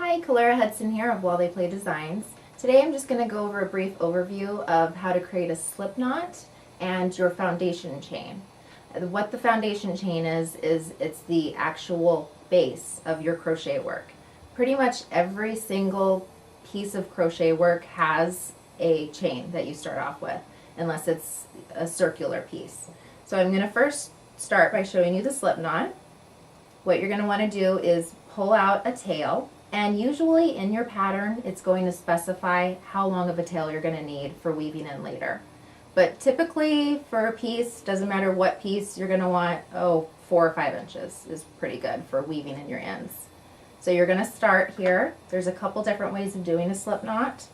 Hi, Kalurah Hudson here of While They Play Designs. Today I'm just going to go over a brief overview of how to create a slip knot and your foundation chain. What the foundation chain is it's the actual base of your crochet work. Pretty much every single piece of crochet work has a chain that you start off with, unless it's a circular piece. So I'm going to first start by showing you the slip knot. What you're going to want to do is pull out a tail, and usually in your pattern it's going to specify how long of a tail you're going to need for weaving in later. But typically for a piece, doesn't matter what piece, you're going to want 4 or 5 inches is pretty good for weaving in your ends. So you're going to start here. There's a couple different ways of doing a slip knot.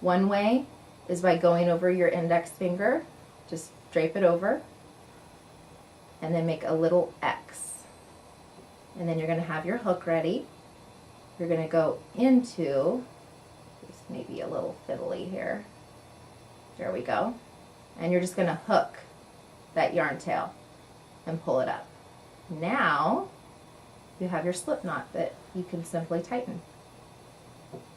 One way is by going over your index finger, just drape it over, and then make a little X. And then you're going to have your hook ready. You're going to go into, just maybe a little fiddly here, there we go, and you're just going to hook that yarn tail and pull it up. Now you have your slip knot that you can simply tighten.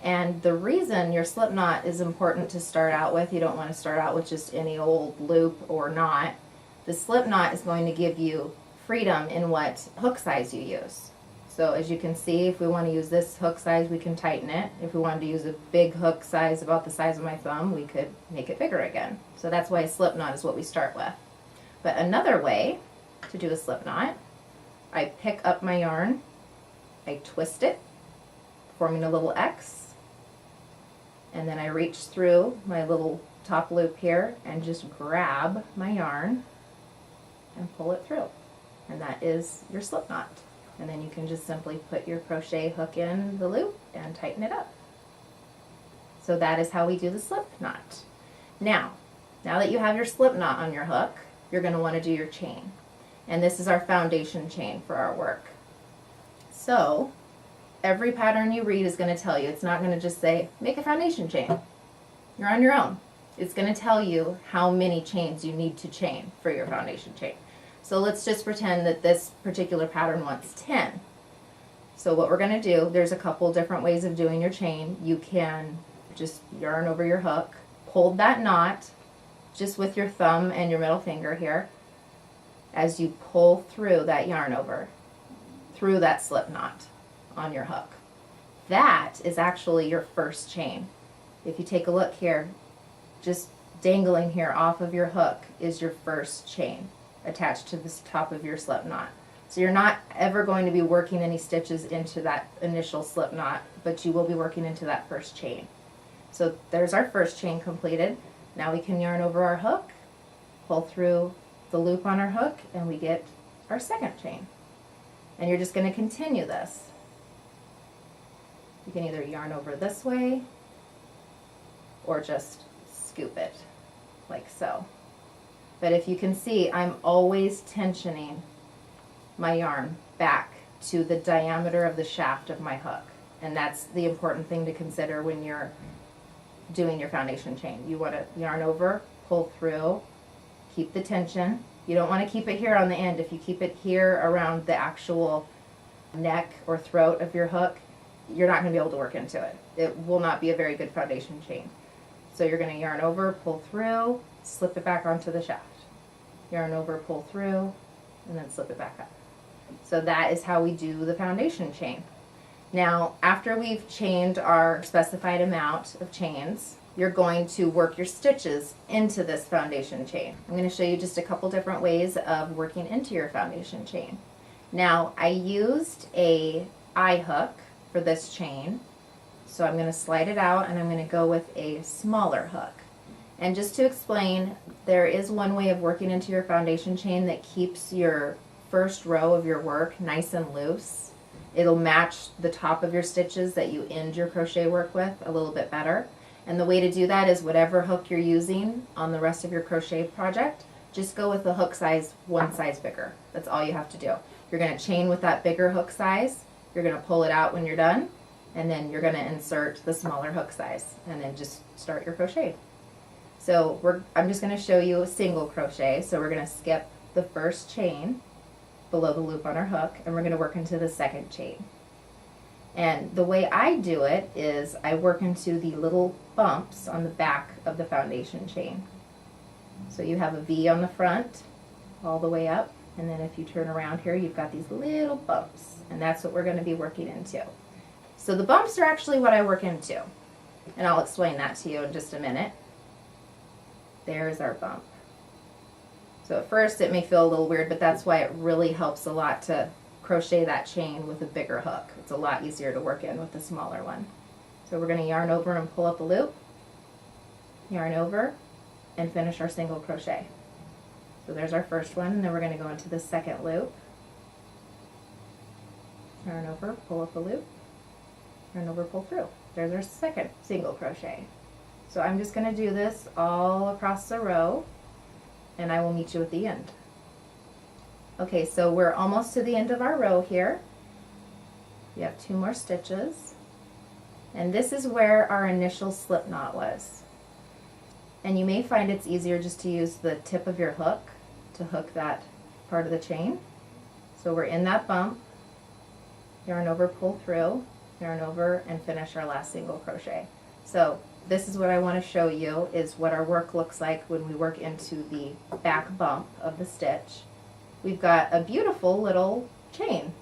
And the reason your slip knot is important to start out with, you don't want to start out with just any old loop or knot. The slip knot is going to give you freedom in what hook size you use. So as you can see, if we want to use this hook size, we can tighten it. If we wanted to use a big hook size about the size of my thumb, we could make it bigger again. So that's why a slip knot is what we start with. But another way to do a slip knot, I pick up my yarn, I twist it, forming a little X, and then I reach through my little top loop here and just grab my yarn and pull it through. And that is your slip knot. And then you can just simply put your crochet hook in the loop and tighten it up. So that is how we do the slip knot. Now that you have your slip knot on your hook, you're going to want to do your chain. And this is our foundation chain for our work. So every pattern you read is going to tell you, it's not going to just say, make a foundation chain. You're on your own. It's going to tell you how many chains you need to chain for your foundation chain. So let's just pretend that this particular pattern wants 10. So what we're going to do, there's a couple different ways of doing your chain. You can just yarn over your hook, hold that knot just with your thumb and your middle finger here as you pull through that yarn over, through that slip knot on your hook. That is actually your first chain. If you take a look here, just dangling here off of your hook is your first chain attached to the top of your slip knot. So you're not ever going to be working any stitches into that initial slip knot, but you will be working into that first chain. So there's our first chain completed. Now we can yarn over our hook, pull through the loop on our hook, and we get our second chain. And you're just going to continue this. You can either yarn over this way or just scoop it like so. But if you can see, I'm always tensioning my yarn back to the diameter of the shaft of my hook. And that's the important thing to consider when you're doing your foundation chain. You want to yarn over, pull through, keep the tension. You don't want to keep it here on the end. If you keep it here around the actual neck or throat of your hook, you're not going to be able to work into it. It will not be a very good foundation chain. So you're going to yarn over, pull through, slip it back onto the shaft. Yarn over, pull through, and then slip it back up. So that is how we do the foundation chain. Now, after we've chained our specified amount of chains, you're going to work your stitches into this foundation chain. I'm going to show you just a couple different ways of working into your foundation chain. Now, I used a eye hook for this chain, so I'm going to slide it out and I'm going to go with a smaller hook. And just to explain, there is one way of working into your foundation chain that keeps your first row of your work nice and loose. It'll match the top of your stitches that you end your crochet work with a little bit better. And the way to do that is whatever hook you're using on the rest of your crochet project, just go with the hook size one size bigger. That's all you have to do. You're going to chain with that bigger hook size. You're going to pull it out when you're done, and then you're going to insert the smaller hook size and then just start your crochet. So I'm just going to show you a single crochet. So we're going to skip the first chain below the loop on our hook, and we're going to work into the second chain. And the way I do it is I work into the little bumps on the back of the foundation chain. So you have a V on the front all the way up, and then if you turn around here, you've got these little bumps, and that's what we're going to be working into. So the bumps are actually what I work into, and I'll explain that to you in just a minute. There's our bump. So at first it may feel a little weird, but that's why it really helps a lot to crochet that chain with a bigger hook. It's a lot easier to work in with the smaller one. So we're going to yarn over and pull up a loop, yarn over, and finish our single crochet. So there's our first one, and then we're going to go into the second loop, yarn over, pull up a loop, yarn over, pull through. There's our second single crochet. So I'm just going to do this all across the row, and I will meet you at the end. Okay, so we're almost to the end of our row here. We have 2 more stitches, and this is where our initial slip knot was. And you may find it's easier just to use the tip of your hook to hook that part of the chain. So we're in that bump, yarn over, pull through, yarn over, and finish our last single crochet. So this is what I want to show you, is what our work looks like when we work into the back bump of the stitch. We've got a beautiful little chain,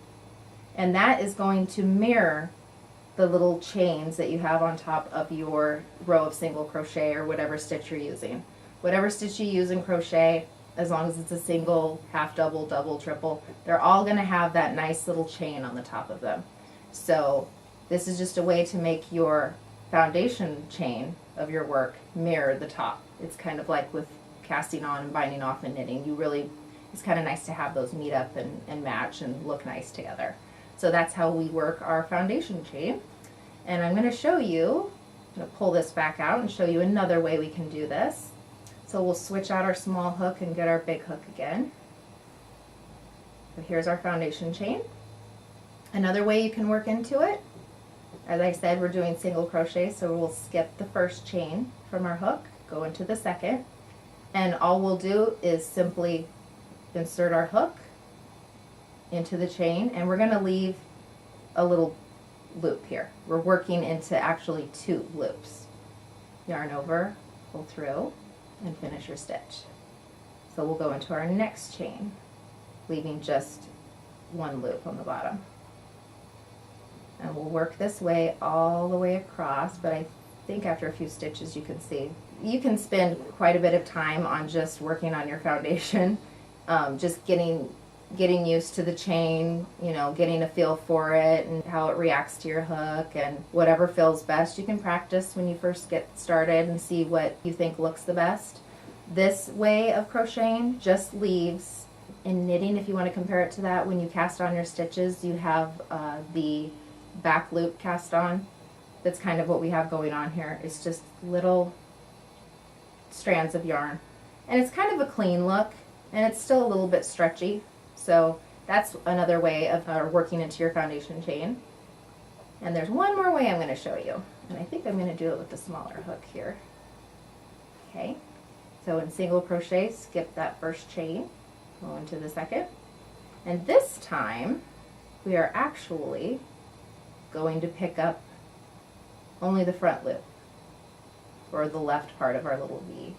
and that is going to mirror the little chains that you have on top of your row of single crochet or whatever stitch you're using. Whatever stitch you use in crochet, as long as it's a single, half double, double, triple, they're all going to have that nice little chain on the top of them. So this is just a way to make your foundation chain of your work mirror the top. It's kind of like with casting on and binding off and knitting. It's kind of nice to have those meet up and match and look nice together. So that's how we work our foundation chain. And I'm going to show you, I'm going to pull this back out and show you another way we can do this. So we'll switch out our small hook and get our big hook again. So here's our foundation chain. Another way you can work into it, as I said, we're doing single crochet, so we'll skip the first chain from our hook, go into the second, and all we'll do is simply insert our hook into the chain, and we're going to leave a little loop here. We're working into actually 2 loops. Yarn over, pull through, and finish your stitch. So we'll go into our next chain, leaving just 1 loop on the bottom. And we'll work this way all the way across, but I think after a few stitches you can see. You can spend quite a bit of time on just working on your foundation, just getting used to the chain, you know, getting a feel for it and how it reacts to your hook, and whatever feels best. You can practice when you first get started and see what you think looks the best. This way of crocheting just leaves, in knitting, if you want to compare it to that, when you cast on your stitches, you have the back loop cast on. That's kind of what we have going on here. It's just little strands of yarn, and it's kind of a clean look, and it's still a little bit stretchy. So that's another way of working into your foundation chain. And there's one more way I'm going to show you, and I think I'm going to do it with the smaller hook here. Okay, so in single crochet, skip that first chain, go into the second, and this time we are actually going to pick up only the front loop, or the left part of our little V,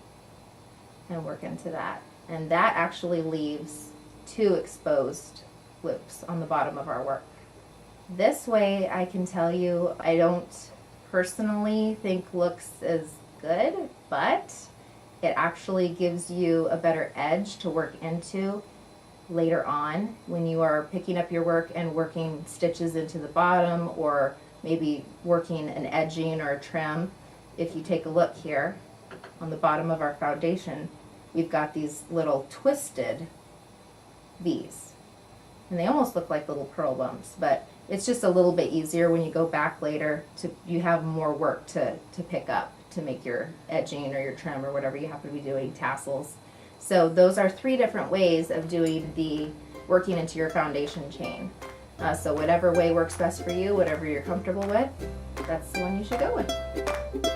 and work into that. And that actually leaves 2 exposed loops on the bottom of our work. This way, I can tell you, I don't personally think looks as good, but it actually gives you a better edge to work into later on when you are picking up your work and working stitches into the bottom, or maybe working an edging or a trim. If you take a look here on the bottom of our foundation, we've got these little twisted V's, and they almost look like little pearl bumps, but it's just a little bit easier when you go back later to, you have more work to pick up to make your edging or your trim or whatever you happen to be doing, tassels. So those are 3 different ways of doing the working into your foundation chain. So whatever way works best for you, whatever you're comfortable with, that's the one you should go with.